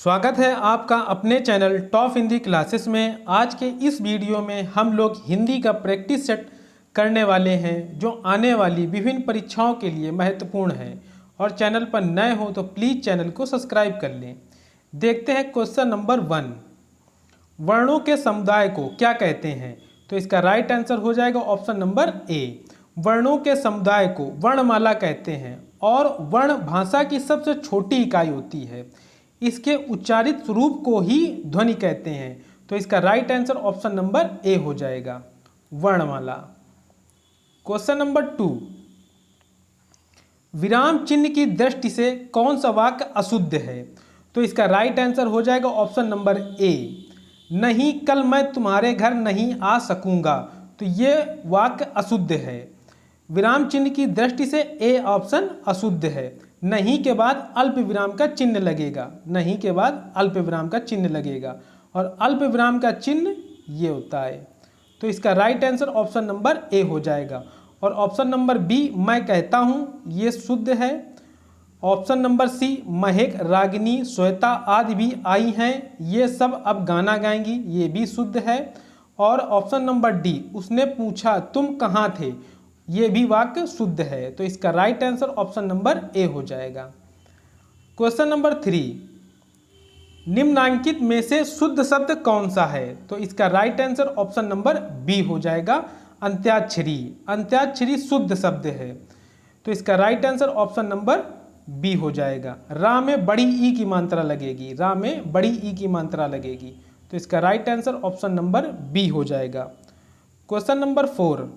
स्वागत है आपका अपने चैनल टॉप हिंदी क्लासेस में। आज के इस वीडियो में हम लोग हिंदी का प्रैक्टिस सेट करने वाले हैं जो आने वाली विभिन्न परीक्षाओं के लिए महत्वपूर्ण है। और चैनल पर नए हो तो प्लीज़ चैनल को सब्सक्राइब कर लें। देखते हैं क्वेश्चन नंबर 1। वर्णों के समुदाय को क्या कहते हैं? तो इसका राइट आंसर हो जाएगा ऑप्शन नंबर ए। वर्णों के समुदाय को वर्णमाला कहते हैं और वर्ण भाषा की सबसे छोटी इकाई होती है। इसके उच्चारित स्वरूप को ही ध्वनि कहते हैं। तो इसका right answer option number A हो जाएगा, वर्णमाला। Question number 2। विराम चिन्ह की दृष्टि से कौन सा वाक्य अशुद्ध है? तो इसका राइट आंसर हो जाएगा ऑप्शन नंबर ए। नहीं, कल मैं तुम्हारे घर नहीं आ सकूंगा। तो ये वाक्य अशुद्ध है। विराम चिन्ह की दृष्टि से ए ऑप्शन अशुद्ध है। नहीं के बाद अल्प विराम का चिन्ह लगेगा, नहीं के बाद अल्प विराम का चिन्ह लगेगा और अल्प विराम का चिन्ह ये होता है। तो इसका right answer option number A हो जाएगा। और ऑप्शन नंबर बी मैं कहता हूँ ये शुद्ध है। ऑप्शन नंबर सी महक, रागिनी, श्वेता आदि भी आई हैं, ये सब अब गाना गाएंगी, ये भी शुद्ध है। और ऑप्शन नंबर डी उसने पूछा तुम कहाँ थे, ये भी वाक्य शुद्ध है। तो इसका right answer option number A हो जाएगा। Question number 3। निम्नांकित में से शुद्ध शब्द कौन सा है? तो इसका right answer option number B हो जाएगा, अंत्याक्षरी। अंत्याक्षरी शुद्ध शब्द है। तो इसका right answer option number B हो जाएगा। रा में बड़ी ई की मात्रा लगेगी, रा में बड़ी ई की मात्रा लगेगी। तो इसका right answer option number B हो जाएगा। Question number 4।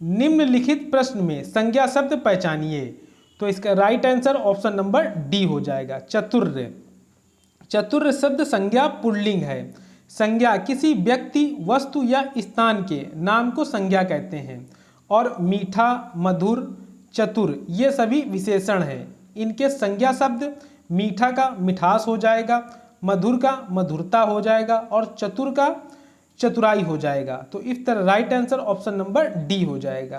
निम्नलिखित प्रश्न में संज्ञा शब्द पहचानिए। तो इसका right answer option number D हो जाएगा, चतुर्य। चतुर्य शब्द संज्ञा पुल्लिंग है। संज्ञा किसी व्यक्ति, वस्तु या स्थान के नाम को संज्ञा कहते हैं। और मीठा, मधुर, चतुर ये सभी विशेषण हैं। इनके संज्ञा शब्द मीठा का मिठास हो जाएगा, मधुर का मधुरता हो जाएगा और चतुर का चतुराई हो जाएगा। तो इस तरह right answer option number D हो जाएगा।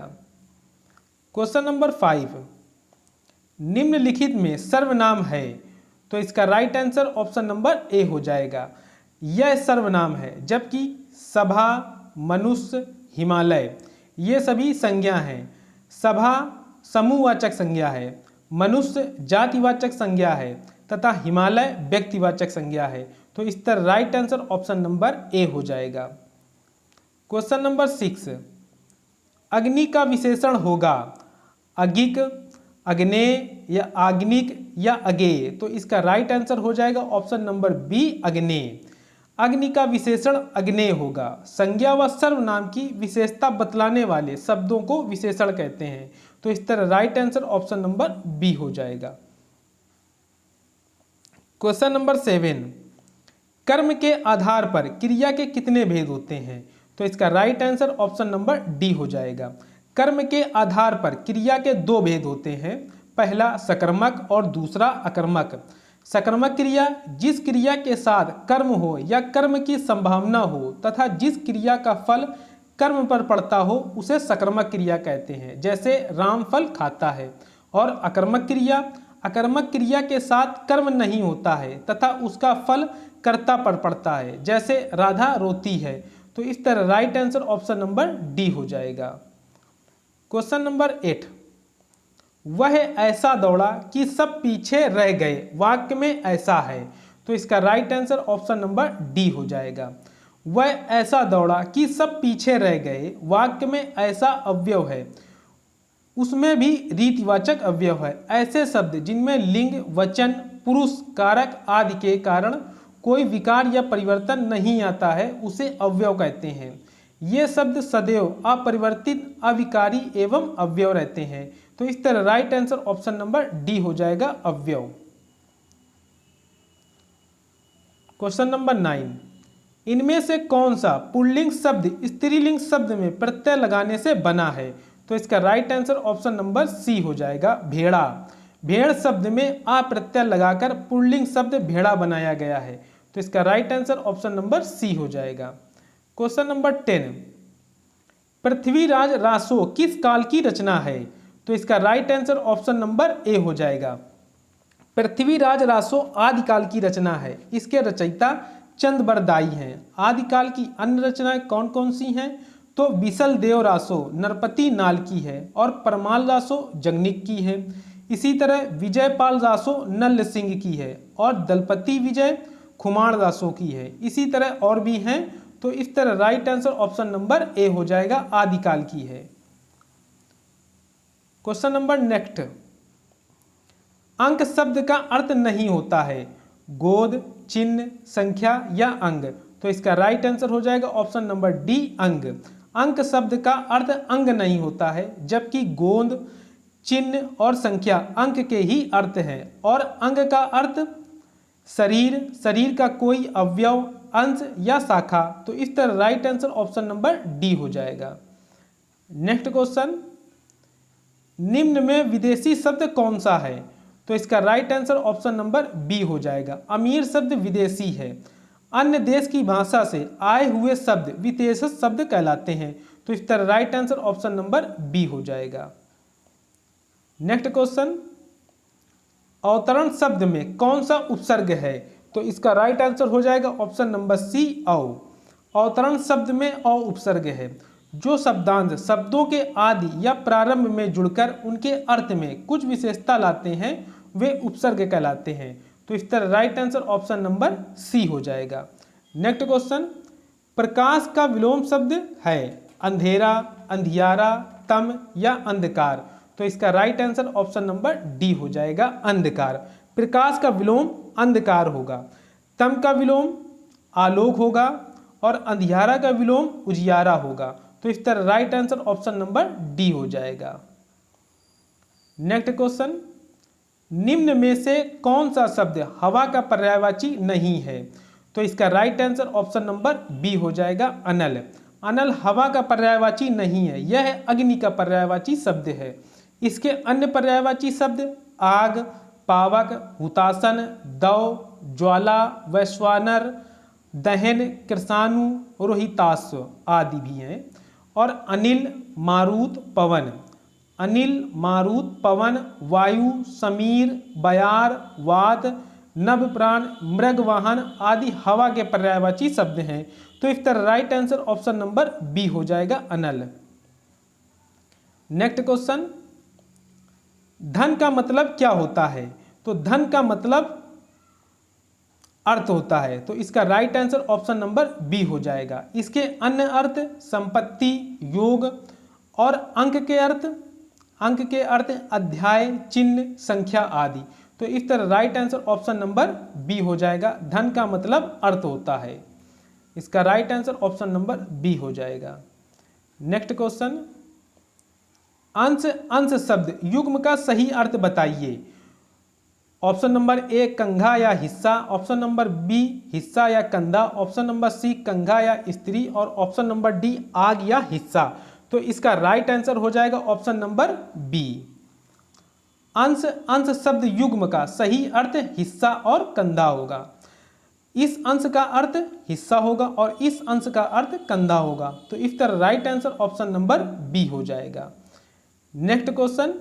Question number 5। निम्नलिखित में सर्वनाम है। तो इसका right answer option number A हो जाएगा, यह सर्वनाम है। जबकि सभा, मनुष्य, हिमालय ये सभी संज्ञा हैं। सभा समूहवाचक संज्ञा है, मनुष्य जातिवाचक संज्ञा है तथा हिमालय व्यक्तिवाचक संज्ञा है। तो इस तरह right answer option number A हो जाएगा। Question number 6। अग्नि का विशेषण होगा अगिक, अग्नेय या आग्निक या अगेय। तो इसका राइट आंसर हो जाएगा ऑप्शन नंबर बी, अग्नेय। अग्नि का विशेषण अग्नेय होगा। संज्ञा व सर्वनाम की विशेषता बतलाने वाले शब्दों को विशेषण कहते हैं। तो इस तरह right answer option number B हो जाएगा। Question number 7। कर्म के आधार पर क्रिया के कितने भेद होते हैं? तो इसका right answer option number D हो जाएगा। कर्म के आधार पर क्रिया के दो भेद होते हैं, पहला सकर्मक और दूसरा अकर्मक। सकर्मक क्रिया जिस क्रिया के साथ कर्म हो या कर्म की संभावना हो तथा जिस क्रिया का फल कर्म पर पड़ता हो उसे सकर्मक क्रिया कहते हैं, जैसे राम फल खाता है। और अकर्मक क्रिया, अकर्मक क्रिया के साथ कर्म नहीं होता है तथा उसका फल कर्ता पर पड़ता है, जैसे राधा रोती है। तो इस तरह right answer option number D हो जाएगा। Question number 8। वह ऐसा दौड़ा कि सब पीछे रह गए, वाक्य में ऐसा है। तो इसका right answer option number D हो जाएगा। वह ऐसा दौड़ा कि सब पीछे रह गए, वाक्य में ऐसा अवयव है, उसमें भी रीतिवाचक अवयव है। ऐसे शब्द जिनमें लिंग, वचन, पुरुष, कारक आदि के कारण कोई विकार या परिवर्तन नहीं आता है उसे अवयव कहते हैं। ये शब्द सदैव अपरिवर्तित, अविकारी एवं अवयव रहते हैं। तो इस तरह right answer option number D हो जाएगा, अवयव। Question number 9। इनमें से कौन सा पुल्लिंग शब्द स्त्रीलिंग शब्द में प्रत्यय लगाने से बना है? तो इसका right answer option number C हो जाएगा, भेड़ा। भेड़ शब्द में आ प्रत्यय लगाकर पुल्लिंग शब्द भेड़ा बनाया गया है। तो इसका right answer option number C हो जाएगा। Question number 10। पृथ्वीराज रासो किस काल की रचना है? तो इसका right answer option number A हो जाएगा, पृथ्वीराज रासो आदिकाल की रचना है। इसके रचयिता चंद बरदाई हैं। आदिकाल की अन्य रचनाएं कौन कौन सी हैं? तो बिसल देव रासो नरपति नाल की है और परमाल रासो जगनिक की है। इसी तरह विजयपाल रासो नल्ल सिंह की है और दलपति विजय खुमाण रासो की है। इसी तरह और भी हैं। तो इस तरह right answer option number A हो जाएगा, आदिकाल की है। क्वेश्चन नंबर नेक्स्ट, अंक शब्द का अर्थ नहीं होता है, गोद, चिन्ह, संख्या या अंग। तो इसका राइट आंसर हो जाएगा ऑप्शन नंबर डी, अंग। अंक शब्द का अर्थ अंग नहीं होता है, जबकि गोंद, चिन्ह और संख्या अंक के ही अर्थ है। और अंग का अर्थ शरीर, शरीर का कोई अवयव, अंश या शाखा। तो इस तरह right answer option number D हो जाएगा। नेक्स्ट क्वेश्चन, निम्न में विदेशी शब्द कौन सा है? तो इसका right answer option number B हो जाएगा, अमीर शब्द विदेशी है। अन्य देश की भाषा से आए हुए शब्द विदेशज शब्द कहलाते हैं। तो इस तरह right answer option number B हो जाएगा। नेक्स्ट क्वेश्चन, अवतरण शब्द में कौन सा उपसर्ग है? तो इसका राइट आंसर हो जाएगा ऑप्शन नंबर सी, औ। अवतरण शब्द में अ उपसर्ग है। जो शब्दांश शब्दों के आदि या प्रारंभ में जुड़कर उनके अर्थ में कुछ विशेषता लाते हैं वे उपसर्ग कहलाते हैं। तो इस तरह right answer option number C हो जाएगा। नेक्स्ट क्वेश्चन, प्रकाश का विलोम शब्द है अंधेरा, अंधियारा, तम या अंधकार। तो इसका right answer option number D हो जाएगा, अंधकार। प्रकाश का विलोम अंधकार होगा, तम का विलोम आलोक होगा और अंधियारा का विलोम उजियारा होगा। तो इस तरह right answer option number D हो जाएगा। नेक्स्ट क्वेश्चन, निम्न में से कौन सा शब्द हवा का पर्यायवाची नहीं है? तो इसका right answer option number B हो जाएगा, अनल। अनल हवा का पर्यायवाची नहीं है, यह अग्नि का पर्यायवाची शब्द है। इसके अन्य पर्यायवाची शब्द आग, पावक, हुतासन, दव, ज्वाला, वैश्वानर, दहन, कृषाणु, रोहिताश्व आदि भी हैं। और अनिल, मारुत, पवन। अनिल, मारुत, पवन, वायु, समीर, बयार, वात, नभप्राण, मृगवाहन आदि हवा के पर्यायवाची शब्द हैं। तो इस तरह right answer option number B हो जाएगा, अनल। नेक्स्ट क्वेश्चन, धन का मतलब क्या होता है? तो धन का मतलब अर्थ होता है। तो इसका right answer option number B हो जाएगा। इसके अन्य अर्थ संपत्ति, योग और अंक के अर्थ अध्याय, चिन्ह, संख्या आदि। तो इस तरह right answer option number B हो जाएगा, धन का मतलब अर्थ होता है। इसका right answer option number B हो जाएगा। नेक्स्ट क्वेश्चन, अंश शब्द युग्म का सही अर्थ बताइए। ऑप्शन नंबर ए कंघा या हिस्सा, ऑप्शन नंबर बी हिस्सा या कंधा, ऑप्शन नंबर सी कंघा या स्त्री और ऑप्शन नंबर डी आग या हिस्सा। तो इसका राइट आंसर हो जाएगा ऑप्शन नंबर बी। अंश शब्द युग्म का सही अर्थ हिस्सा और कंधा होगा। इस अंश का अर्थ हिस्सा होगा और इस अंश का अर्थ कंधा होगा। तो इस तरह right answer option number B हो जाएगा। नेक्स्ट क्वेश्चन,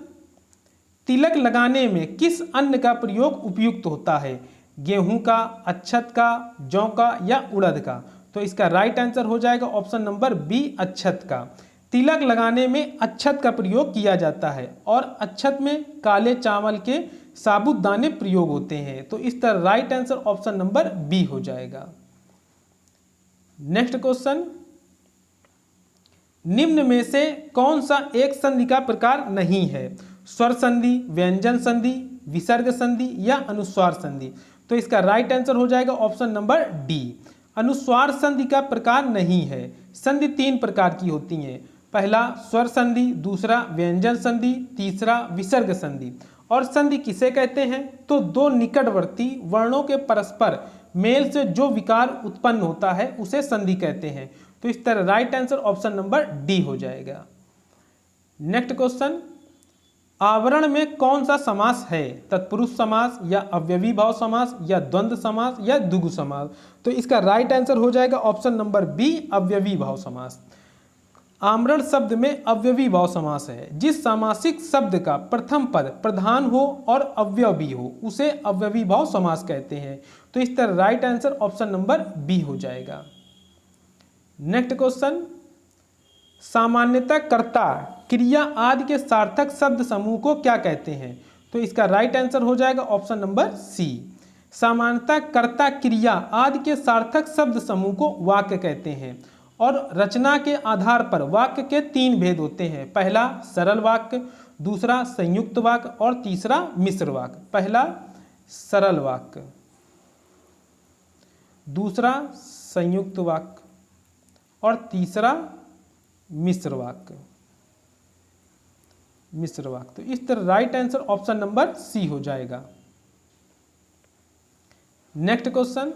तिलक लगाने में किस अन्न का प्रयोग उपयुक्त होता है? गेहूं का, अक्षत का, जौ का या उड़द का? तो इसका राइट आंसर हो जाएगा ऑप्शन नंबर बी, अक्षत का। तिलक लगाने में अक्षत का प्रयोग किया जाता है और अक्षत में काले चावल के साबुदाने प्रयोग होते हैं। तो इस तरह right answer option number B हो जाएगा। नेक्स्ट क्वेश्चन, निम्न में से कौन सा एक संधि का प्रकार नहीं है? स्वर संधि, व्यंजन संधि, विसर्ग संधि या अनुस्वार संधि? तो इसका राइट आंसर हो जाएगा ऑप्शन नंबर डी, अनुस्वार संधि का प्रकार नहीं है। संधि तीन प्रकार की होती हैं, पहला स्वर संधि, दूसरा व्यंजन संधि, तीसरा विसर्ग संधि। और संधि किसे कहते हैं? तो दो निकटवर्ती वर्णों के परस्पर मेल से जो विकार उत्पन्न होता है उसे संधि कहते हैं। तो इस तरह right answer option number D हो जाएगा। नेक्स्ट क्वेश्चन, आवरण में कौन सा समास है? तत्पुरुष समास या अव्ययी भाव समास या द्वंद्व समास या द्विगु समास? तो इसका राइट आंसर हो जाएगा ऑप्शन नंबर बी, अव्ययी भाव समास। आमरण शब्द में अव्ययी भाव समास है। जिस सामासिक शब्द का प्रथम पद प्रधान हो और अव्यय भी हो उसे अव्ययी भाव समास कहते हैं। तो इस तरह right answer option number B हो जाएगा। नेक्स्ट क्वेश्चन, सामान्यतः कर्ता क्रिया आदि के सार्थक शब्द समूह को क्या कहते हैं? तो इसका राइट आंसर हो जाएगा ऑप्शन नंबर सी। सामान्यतः कर्ता क्रिया आदि के सार्थक शब्द समूह को वाक्य कहते हैं और रचना के आधार पर वाक्य के तीन भेद होते हैं। पहला सरल वाक्य, दूसरा संयुक्त वाक्य और तीसरा मिश्र वाक्य। पहला सरल वाक्य, दूसरा संयुक्त वाक्य और तीसरा मिश्र वाक्य। मिश्र वाक्य, तो इस तरह right answer option number C हो जाएगा। नेक्स्ट क्वेश्चन,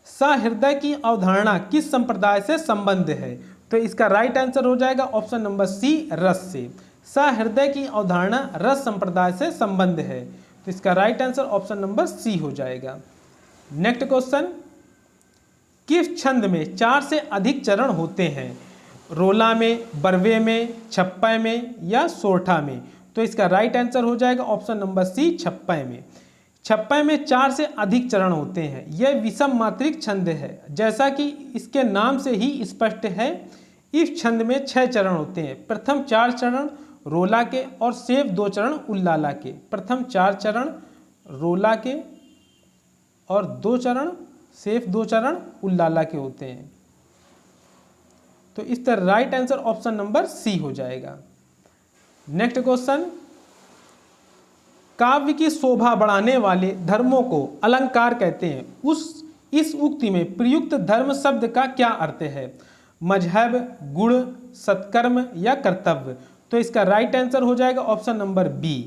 सहृदय की अवधारणा किस संप्रदाय से संबंध है? तो इसका राइट आंसर हो जाएगा ऑप्शन नंबर सी, रस से। सहृदय की अवधारणा रस संप्रदाय से संबंध है। तो इसका right answer option number C हो जाएगा। नेक्स्ट क्वेश्चन, किस छंद में 4 से अधिक चरण होते हैं? रोला में, बरवे में, छप्पय में या सोरठा में? तो इसका राइट आंसर हो जाएगा ऑप्शन नंबर सी, छप्पय में। छप्पय में 4 से अधिक चरण होते हैं। यह विषम मात्रिक छंद है। जैसा कि इसके नाम से ही स्पष्ट है, इस छंद में 6 चरण होते हैं। प्रथम 4 चरण रोला के और शेष 2 चरण उल्लाला के। प्रथम 4 चरण रोला के और 2 चरण शेष 2 चरण उल्लाला के होते हैं। तो इस तरह right answer option number C हो जाएगा। नेक्स्ट क्वेश्चन, काव्य की शोभा बढ़ाने वाले धर्मों को अलंकार कहते हैं। इस उक्ति में प्रयुक्त धर्म शब्द का क्या अर्थ है? मजहब, गुण, सत्कर्म या कर्तव्य? तो इसका राइट आंसर हो जाएगा ऑप्शन नंबर बी।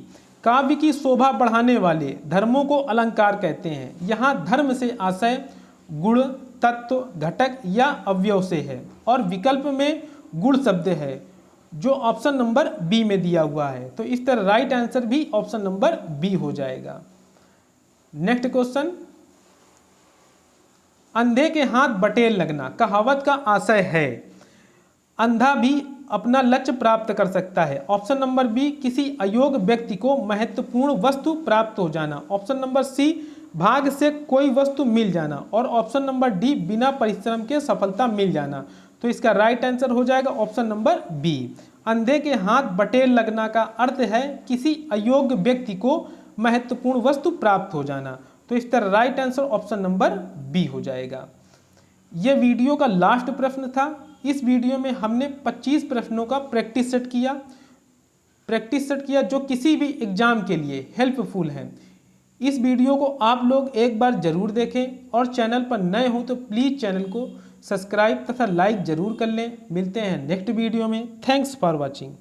काव्य की शोभा बढ़ाने वाले धर्मों को अलंकार कहते हैं। यहाँ धर्म से आशय गुण, तत्व, घटक या अवयव से है और विकल्प में गुण शब्द है जो ऑप्शन नंबर बी में दिया हुआ है। तो इस तरह राइट आंसर भी ऑप्शन नंबर बी हो जाएगा। नेक्स्ट क्वेश्चन, अंधे के हाथ बटेर लगना कहावत का आशय है। अंधा भी अपना लक्ष्य प्राप्त कर सकता है। ऑप्शन नंबर बी, किसी अयोग्य व्यक्ति को महत्वपूर्ण वस्तु प्राप्त हो जाना। ऑप्शन नंबर सी, भाग्य से कोई वस्तु मिल जाना। और ऑप्शन नंबर डी, बिना परिश्रम के सफलता मिल जाना। तो इसका राइट आंसर हो जाएगा ऑप्शन नंबर बी। अंधे के हाथ बटेर लगना का अर्थ है किसी अयोग्य व्यक्ति को महत्वपूर्ण वस्तु प्राप्त हो जाना। तो इस तरह right answer option number B हो जाएगा। यह वीडियो का लास्ट प्रश्न था। इस वीडियो में हमने 25 प्रश्नों का प्रैक्टिस सेट किया जो किसी भी एग्जाम के लिए हेल्पफुल है। इस वीडियो को आप लोग एक बार जरूर देखें और चैनल पर नए हो तो प्लीज़ चैनल को सब्सक्राइब तथा लाइक जरूर कर लें। मिलते हैं नेक्स्ट वीडियो में। Thanks for watching.